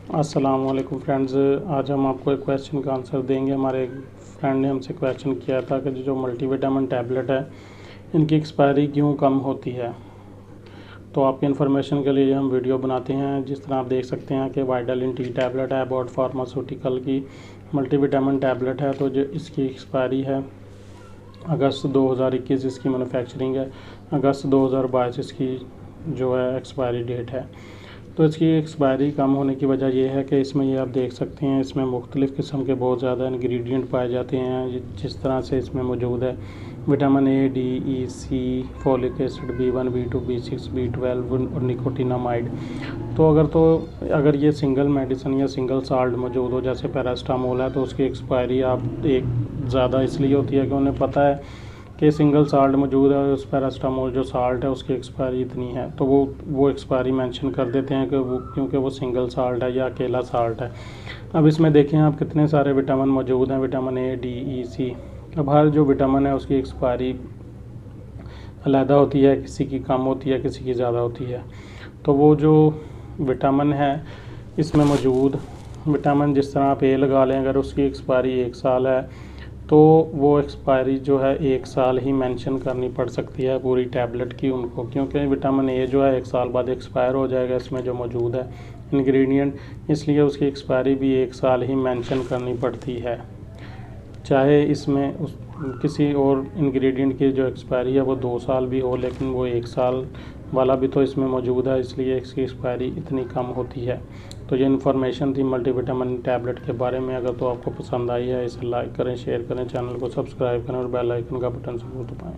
अस्सलाम वालेकुम फ्रेंड्स। आज हम आपको एक क्वेश्चन का आंसर देंगे। हमारे एक फ्रेंड ने हमसे क्वेश्चन किया था कि जो मल्टीविटामिन टैबलेट है इनकी एक्सपायरी क्यों कम होती है। तो आपकी इन्फॉर्मेशन के लिए हम वीडियो बनाते हैं। जिस तरह आप देख सकते हैं कि वाइटालिन टी टैबलेट है, अबाउट फार्मास्यूटिकल की मल्टीविटामिन टैबलेट है। तो जो इसकी एक्सपायरी है अगस्त 2021 इसकी मैन्युफैक्चरिंग है, अगस्त 2022 इसकी जो है एक्सपायरी डेट है। तो इसकी एक्सपायरी कम होने की वजह यह है कि इसमें ये आप देख सकते हैं इसमें मुख्तलिफ़ किस्म के बहुत ज़्यादा इंग्रेडिएंट पाए जाते हैं। जिस तरह से इसमें मौजूद है vitamin A, D, E, C, folic acid, B1, B2, B6, B12 और निकोटिनामाइड। तो अगर ये सिंगल मेडिसिन या सिंगल साल्ट मौजूद हो जैसे पैरास्टामोल है तो उसकी एक्सपायरी आप एक ज़्यादा इसलिए होती है कि उन्हें पता है कि सिंगल साल्ट मौजूद है और उस पैरास्टामोल जो साल्ट है उसकी एक्सपायरी इतनी है, तो वो एक्सपायरी मेंशन कर देते हैं कि वो क्योंकि वो सिंगल साल्ट है या अकेला साल्ट है। अब इसमें देखें आप कितने सारे विटामिन मौजूद हैं, विटामिन ए, डी, ई, सी। अब हर जो विटामिन है उसकी एक्सपायरी अलहदा होती है, किसी की कम होती है, किसी की ज़्यादा होती है। तो वो जो विटामिन है इसमें मौजूद विटामिन, जिस तरह आप ए लगा लें, अगर उसकी एक्सपायरी 1 साल है तो वो एक्सपायरी जो है 1 साल ही मेंशन करनी पड़ सकती है पूरी टैबलेट की उनको, क्योंकि विटामिन ए जो है 1 साल बाद एक्सपायर हो जाएगा इसमें जो मौजूद है इंग्रेडिएंट, इसलिए उसकी एक्सपायरी भी 1 साल ही मेंशन करनी पड़ती है। चाहे इसमें किसी और इंग्रेडिएंट की जो एक्सपायरी है वो 2 साल भी हो, लेकिन वो 1 साल वाला भी तो इसमें मौजूद है, इसलिए इसकी एक्सपायरी इतनी कम होती है। तो ये इन्फॉर्मेशन थी मल्टीविटामिन टैबलेट के बारे में। अगर तो आपको पसंद आई है इसे लाइक करें, शेयर करें, चैनल को सब्सक्राइब करें और बेल आइकन का बटन ज़रूर दबाएं।